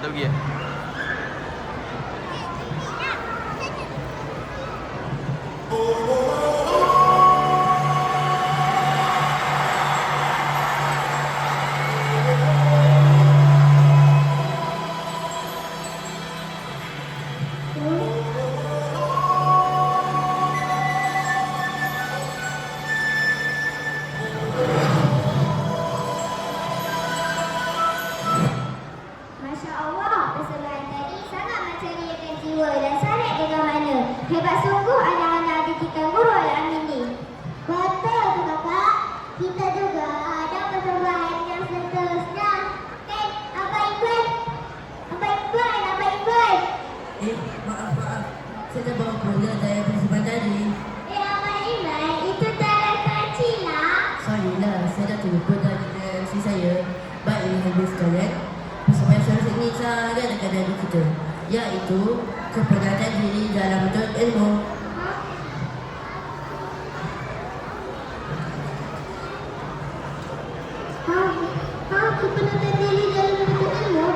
tak pergi. Masya Allah, persembahan tadi sangat menceriakan jiwa dan sangat jaga mana. Hebat sungguh anak-anak didikan guru Al-Amin ni. Betul tu kakak. Kita juga ada persembahan yang seterusnya. Abang Iqbal. Abang Iqbal. Maaf. Saya dah bawa pulang dari persembahan tadi. Abang Iqbal, itu darah kacil lah. Sorry lah, saya dah terlupa dari si saya. Baik, habis sekalian. Persembahan seharusnya ini sangat dekat dari kita, iaitu kepenatan diri dalam menuntut ilmu. Kepenatan diri dalam menuntut ilmu?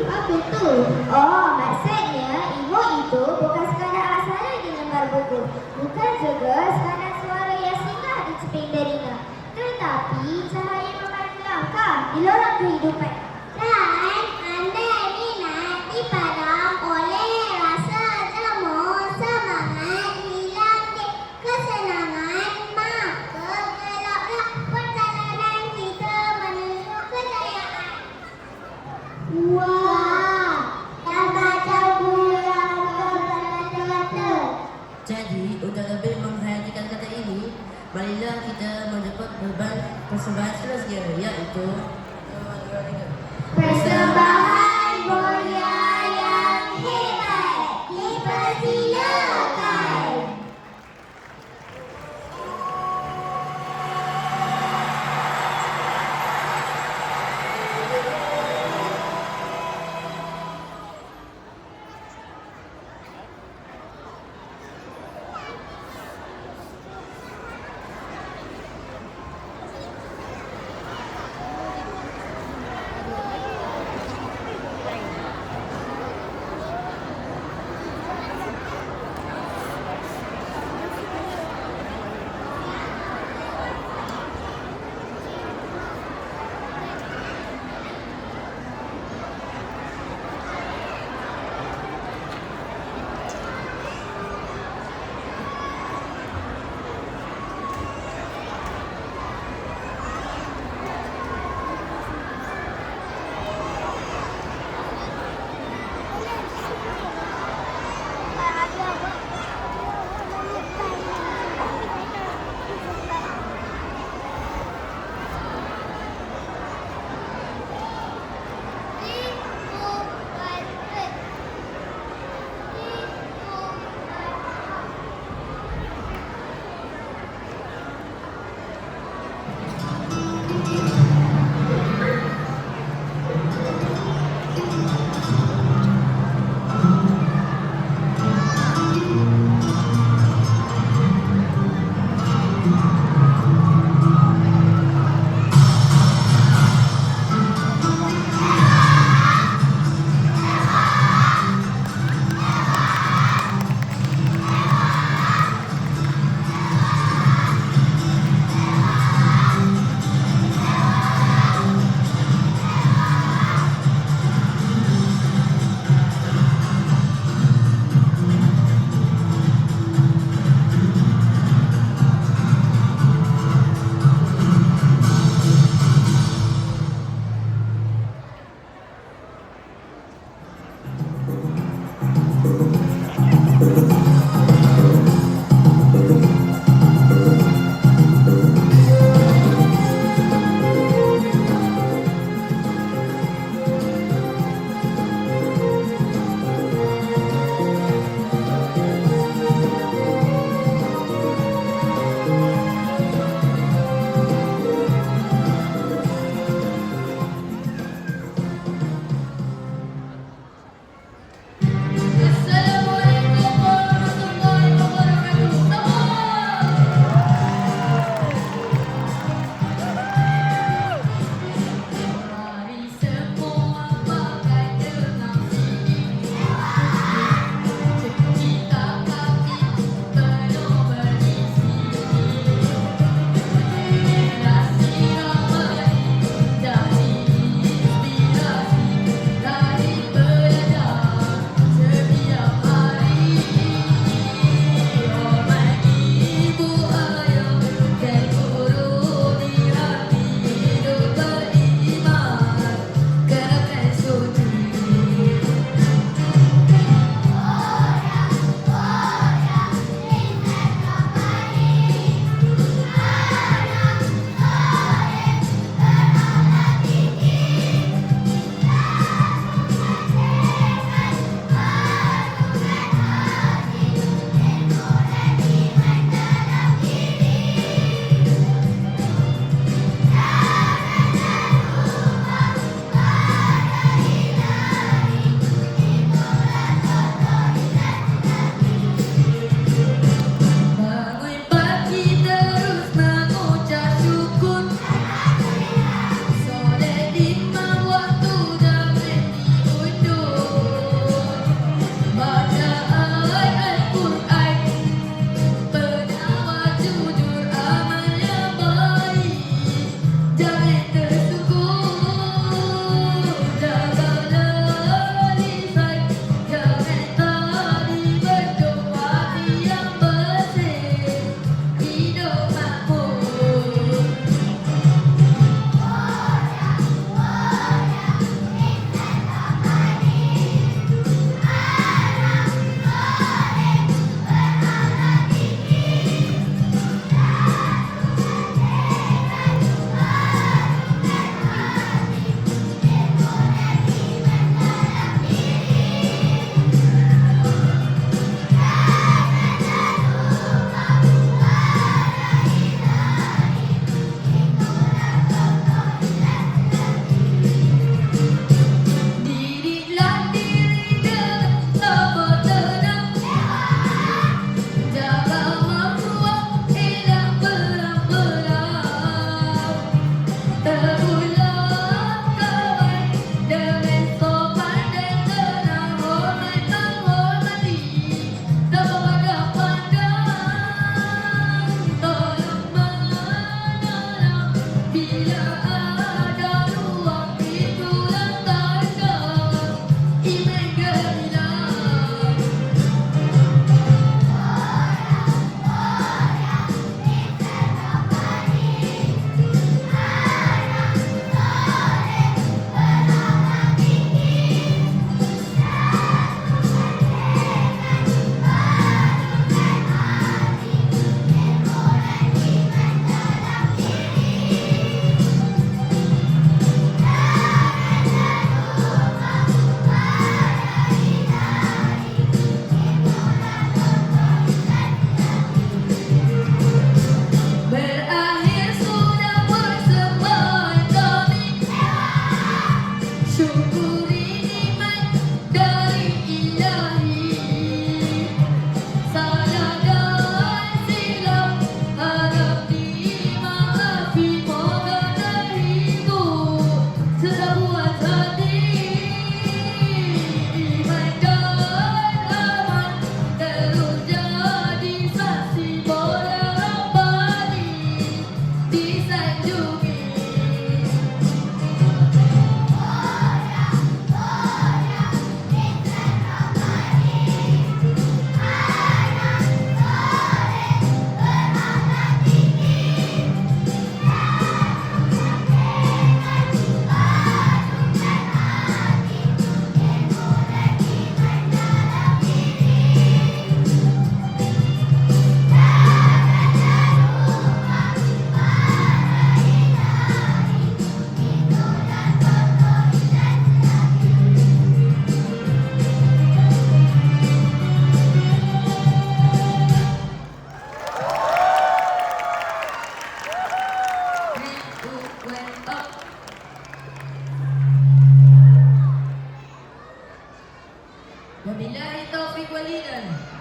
Apa itu? Oh, maksudnya ilmu itu bukan sekadar aksara di lembar buku. Bukan juga sekadar suara yang singgah di ceping telinga. Tetapi cahaya memandu langkah di lorong kehidupan. Dan anda minat dipadam oleh rasa jemu semangat hilang di kesenangan, maka gelaplah perjalanan kita menuju kejayaan. Wah, dah baca buku yang kata-kata. Jadi, untuk lebih menghayati kata-kata ini, marilah kita menjemput beban persembahan seterusnya, iaitu Persembahan mulia yang hebat dipersilakan.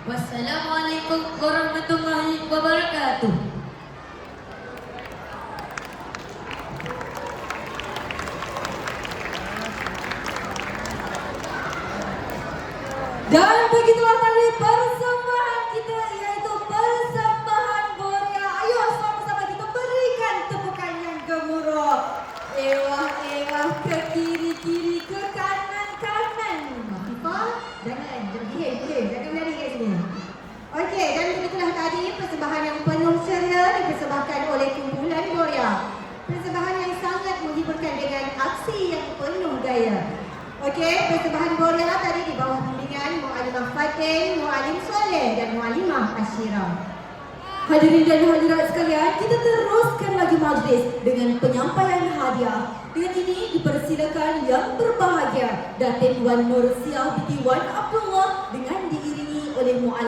Wassalamualaikum warahmatullahi wabarakatuh. Dan begitulah tadi persembahan kita, yaitu persembahan Borea. Ayo sama-sama kita berikan tepukan yang gemuruh. Ewah-ewah, ke kiri-kiri, ke kanan-kanan. Afifah, jangan jangan berlari kat sini. Okey, dan begitulah tadi persembahan yang penuh ceria dipersembahkan oleh kumpulan Borea. Persembahan yang sangat menghiburkan dengan aksi yang penuh gaya. Okey, persembahan Borea tadi di bawah bimbingan Mu'allimah Fatin, Mu'allim Soleh dan Mu'allimah Ashira. Hadirin dan hadirat sekalian, kita teruskan lagi majlis dengan penyampaian hadiah. Dengan ini dipersilakan yang berbahagia Datin Wan Nur Siah binti Wan Abdullah dengan diiringi oleh Mu'allim